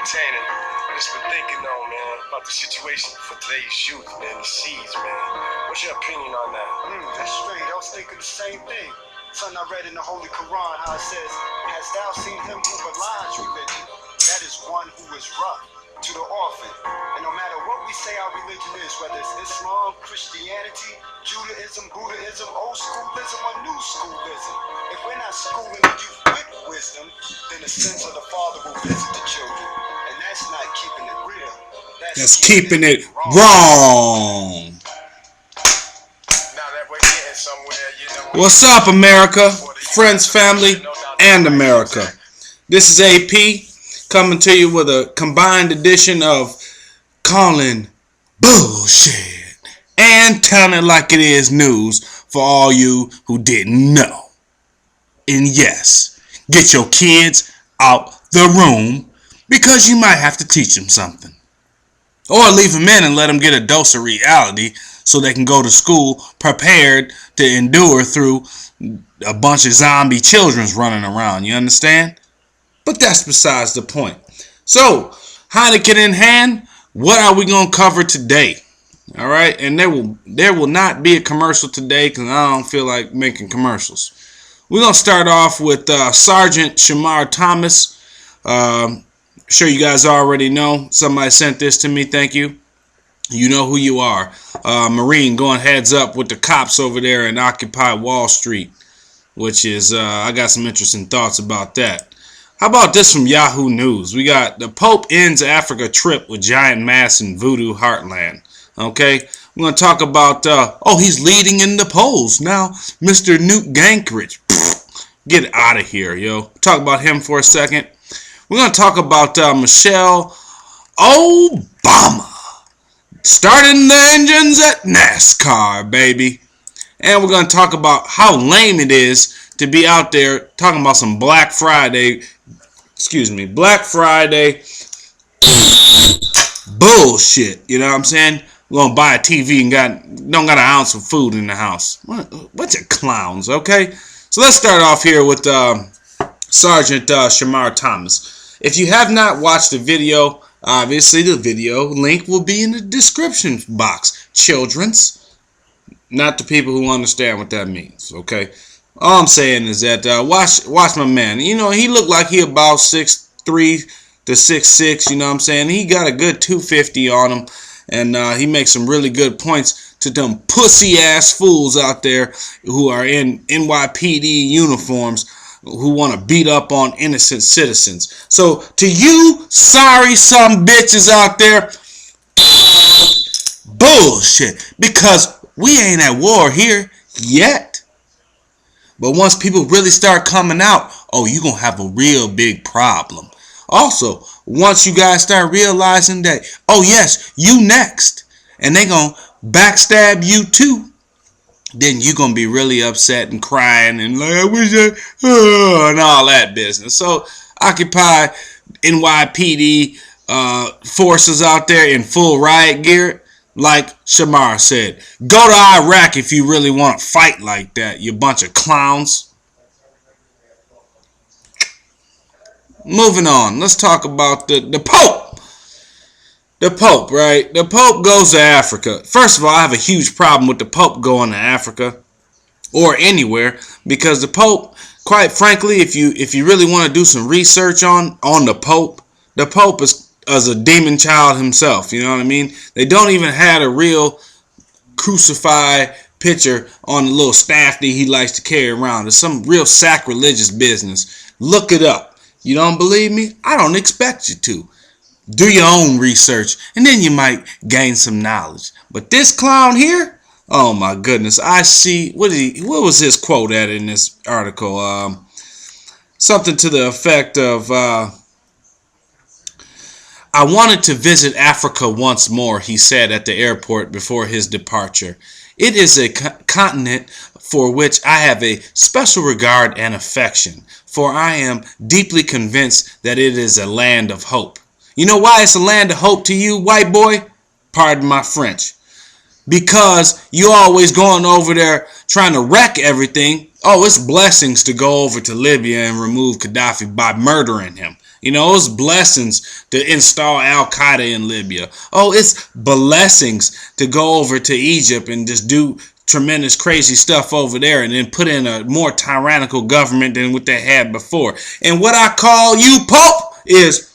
entertaining. I just been thinking though, man, about the situation for today's youth, man, the seeds, man. What's your opinion on that? That's straight. I was thinking the same thing. Something I read in the Holy Quran, how it says, "Hast thou seen him who belies religion? That is one who is rough to the orphan." And no matter what we say our religion is, whether it's Islam, Christianity, Judaism, Buddhism, old schoolism, or new schoolism, if we're not schooling the youth with wisdom, then the sins of the Father will visit the children. And that's not keeping it real. That's keeping it wrong. What's up, America, friends, family, and America? This is AP coming to you with a combined edition of calling bullshit and telling it like it is news for all you who didn't know. And yes, get your kids out the room because you might have to teach them something. Or leave them in and let them get a dose of reality so they can go to school prepared to endure through a bunch of zombie children running around. You understand? But that's besides the point. So, Heineken in hand, what are we going to cover today? All right? And there will not be a commercial today because I don't feel like making commercials. We're going to start off with Sergeant Shamar Thomas. Sure you guys already know. Somebody sent this to me. Thank you. You know who you are. Marine going heads up with the cops over there in Occupy Wall Street, which is, I got some interesting thoughts about that. How about this from Yahoo News? We got the Pope ends Africa trip with giant mass in voodoo heartland. Okay, we're going to talk about, he's leading in the polls now. Mr. Newt Gingrich. Get out of here, yo. Talk about him for a second. We're going to talk about Michelle Obama starting the engines at Nascar, baby. And we're going to talk about how lame it is to be out there talking about some Black Friday bullshit. You know what I'm saying? We're going to buy a TV and don't got an ounce of food in the house. Bunch of clowns, okay? So let's start off here with Sergeant Shamar Thomas. If you have not watched the video, obviously the video link will be in the description box. Children's, not the people who understand what that means, okay? All I'm saying is that watch my man. You know, he looked like he about 6'3" to 6'6", you know what I'm saying? He got a good 250 on him, and he makes some really good points to them pussy-ass fools out there who are in NYPD uniforms who want to beat up on innocent citizens. So, to you sorry some bitches out there, bullshit, because we ain't at war here yet. But once people really start coming out, you're going to have a real big problem. Also, once you guys start realizing that, yes, you next, and they going to backstab you too, then you're going to be really upset and crying and like, I wish and all that business. So, Occupy NYPD forces out there in full riot gear. Like Shamar said, go to Iraq if you really want to fight like that, you bunch of clowns. Moving on, let's talk about the Pope. The Pope, right? The Pope goes to Africa. First of all, I have a huge problem with the Pope going to Africa or anywhere because the Pope, quite frankly, if you really want to do some research on the Pope is as a demon child himself, you know what I mean? They don't even have a real crucified picture on the little staff that he likes to carry around. It's some real sacrilegious business. Look it up. You don't believe me? I don't expect you to. Do your own research, and then you might gain some knowledge. But this clown here, oh my goodness, I see, what was his quote at in this article? Something to the effect of, I wanted to visit Africa once more, he said at the airport before his departure. It is a continent for which I have a special regard and affection, for I am deeply convinced that it is a land of hope. You know why it's a land of hope to you, white boy? Pardon my French. Because you always going over there trying to wreck everything. It's blessings to go over to Libya and remove Gaddafi by murdering him. You know, it's blessings to install Al-Qaeda in Libya. Oh, it's blessings to go over to Egypt and just do tremendous crazy stuff over there and then put in a more tyrannical government than what they had before. And what I call you, Pope, is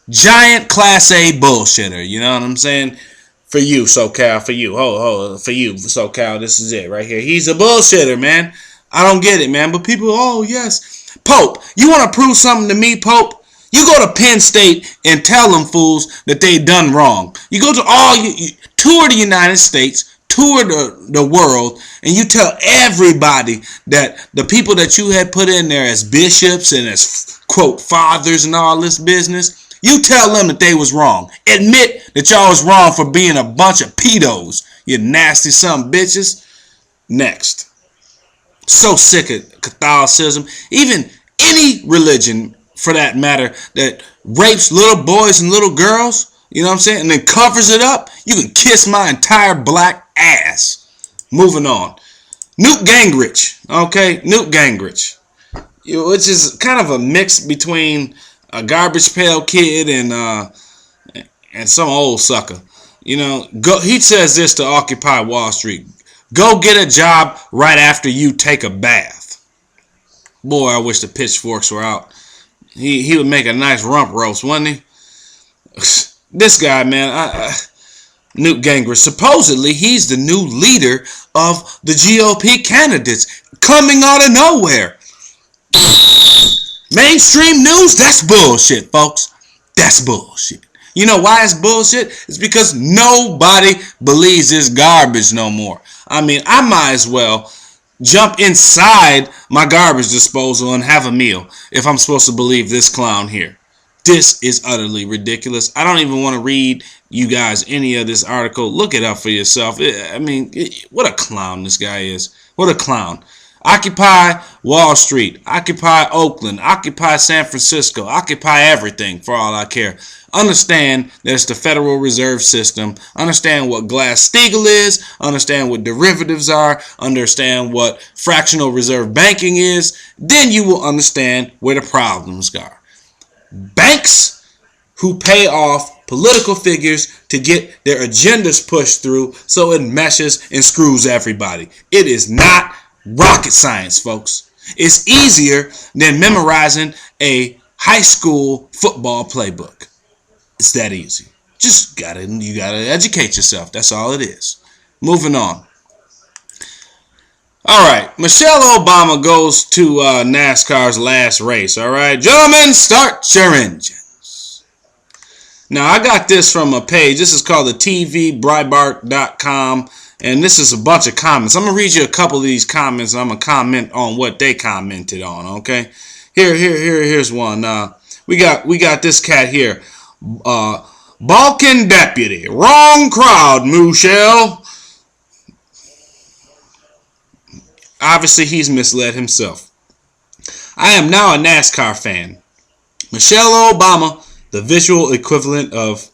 giant Class A bullshitter. You know what I'm saying? For you, SoCal, for you. For you, SoCal, this is it right here. He's a bullshitter, man. I don't get it, man. But people, oh, yes. Pope, you want to prove something to me, Pope? You go to Penn State and tell them fools that they done wrong. You go to tour the United States, tour the world, and you tell everybody that the people that you had put in there as bishops and as, quote, fathers and all this business, you tell them that they was wrong. Admit that y'all was wrong for being a bunch of pedos, you nasty son bitches. Next. So sick of Catholicism, even any religion for that matter, that rapes little boys and little girls, you know what I'm saying, and then covers it up. You can kiss my entire black ass. Moving on. Newt Gingrich, okay? Newt Gingrich, which is kind of a mix between a garbage pail kid and some old sucker. You know, he says this to Occupy Wall Street. Go get a job right after you take a bath. Boy, I wish the pitchforks were out. He would make a nice rump roast, wouldn't he? This guy, man, Newt Gingrich, supposedly he's the new leader of the GOP candidates coming out of nowhere. Mainstream news, that's bullshit, folks. That's bullshit. You know why it's bullshit? It's because nobody believes this garbage no more. I mean, I might as well jump inside my garbage disposal and have a meal if I'm supposed to believe this clown here. This is utterly ridiculous. I don't even want to read you guys any of this article. Look it up for yourself. What a clown this guy is. What a clown. Occupy Wall Street. Occupy Oakland. Occupy San Francisco. Occupy everything for all I care. Understand that it's the Federal Reserve System. Understand what Glass-Steagall is. Understand what derivatives are. Understand what fractional reserve banking is. Then you will understand where the problems are. Banks who pay off political figures to get their agendas pushed through so it meshes and screws everybody. It is not rocket science, folks. It's easier than memorizing a high school football playbook. It's that easy. You gotta educate yourself. That's all it is. Moving on. All right, Michelle Obama goes to NASCAR's last race. All right, gentlemen, start your engines. Now, I got this from a page. This is called the tvbribart.com, and this is a bunch of comments. I'm going to read you a couple of these comments, and I'm going to comment on what they commented on, okay? Here's one. We got this cat here. Balkan deputy. Wrong crowd, Michelle. Obviously, he's misled himself. I am now a NASCAR fan. Michelle Obama, the visual equivalent of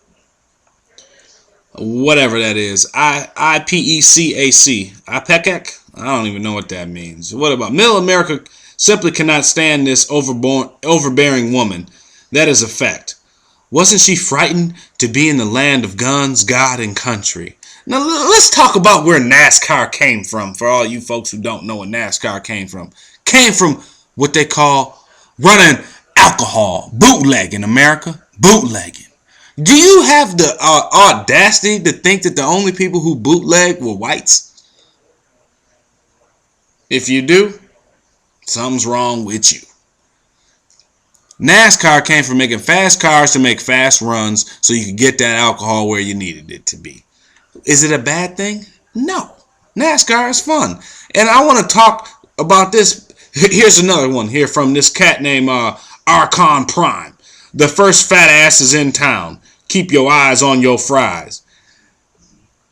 whatever that is. IPECAC. IPECAC? I don't even know what that means. What about middle America simply cannot stand this overbearing woman. That is a fact. Wasn't she frightened to be in the land of guns, God, and country? Now, let's talk about where NASCAR came from, for all you folks who don't know where NASCAR came from. Came from what they call running alcohol. Bootlegging, America. Bootlegging. Do you have the audacity to think that the only people who bootleg were whites? If you do, something's wrong with you. NASCAR came from making fast cars to make fast runs so you could get that alcohol where you needed it to be. Is it a bad thing? No. NASCAR is fun. And I want to talk about this. Here's another one here from this cat named Archon Prime. The first fat ass is in town. Keep your eyes on your fries.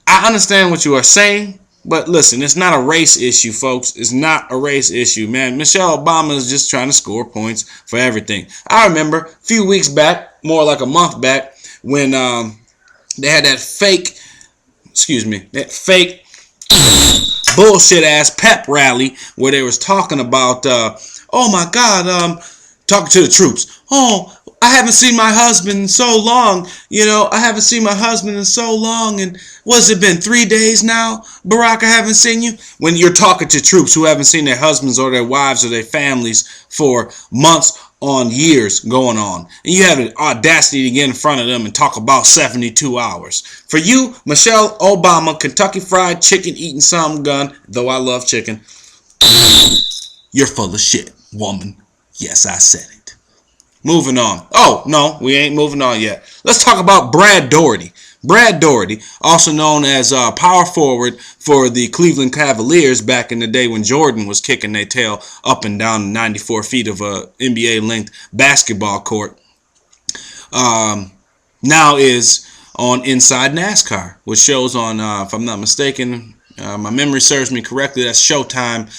I understand what you are saying, but listen, it's not a race issue, folks. It's not a race issue, man. Michelle Obama is just trying to score points for everything. I remember a few weeks back, more like a month back, when they had that fake bullshit ass pep rally where they was talking about, oh my God, Talking to the troops. Oh, I haven't seen my husband in so long. I haven't seen my husband in so long. And what's it been, 3 days now? Barack, I haven't seen you. When you're talking to troops who haven't seen their husbands or their wives or their families for months on years going on. And you have the audacity to get in front of them and talk about 72 hours. For you, Michelle Obama, Kentucky Fried Chicken eating some gun, though I love chicken, you're full of shit, woman. Yes, I said it. Moving on. Oh, no, we ain't moving on yet. Let's talk about Brad Daugherty. Brad Daugherty, also known as power forward for the Cleveland Cavaliers back in the day when Jordan was kicking their tail up and down 94 feet of a NBA-length basketball court, now is on Inside Nascar, which shows on, if I'm not mistaken, my memory serves me correctly, that's Showtime.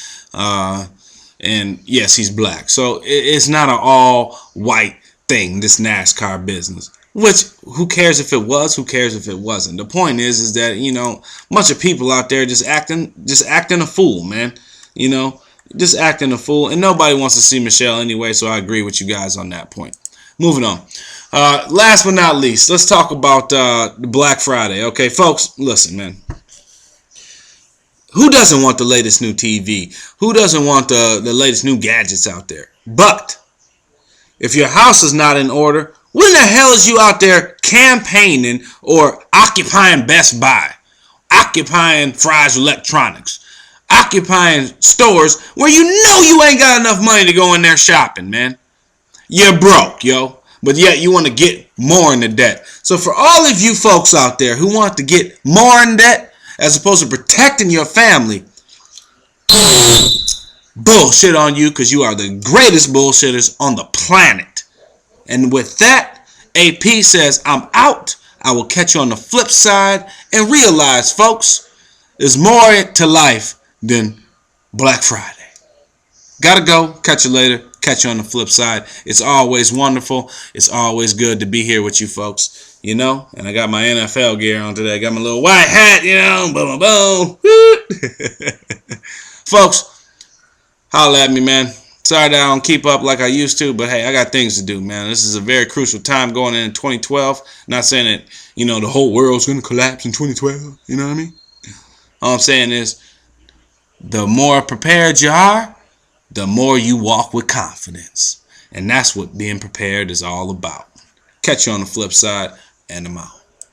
And yes, he's black. So it's not an all-white thing, this NASCAR business. Which, who cares if it was? Who cares if it wasn't? The point is that, a bunch of people out there just acting a fool, man. Just acting a fool. And nobody wants to see Michelle anyway, so I agree with you guys on that point. Moving on. Last but not least, let's talk about Black Friday. Okay, folks, listen, man. Who doesn't want the latest new TV? Who doesn't want the latest new gadgets out there? But if your house is not in order, when the hell is you out there campaigning or occupying Best Buy, occupying Fry's Electronics, occupying stores where you ain't got enough money to go in there shopping, man? You're broke, yo. But yet you want to get more into debt. So for all of you folks out there who want to get more in debt, as opposed to protecting your family, bullshit on you, because you are the greatest bullshitters on the planet. And with that, AP says, I'm out. I will catch you on the flip side. And realize, folks, there's more to life than Black Friday. Gotta go. Catch you later. Catch you on the flip side. It's always wonderful. It's always good to be here with you folks. And I got my NFL gear on today. I got my little white hat, boom, boom, boom. Folks, holla at me, man. Sorry that I don't keep up like I used to, but hey, I got things to do, man. This is a very crucial time going in 2012. Not saying that, the whole world's going to collapse in 2012. You know what I mean? All I'm saying is, the more prepared you are, the more you walk with confidence. And that's what being prepared is all about. Catch you on the flip side. And I'm out.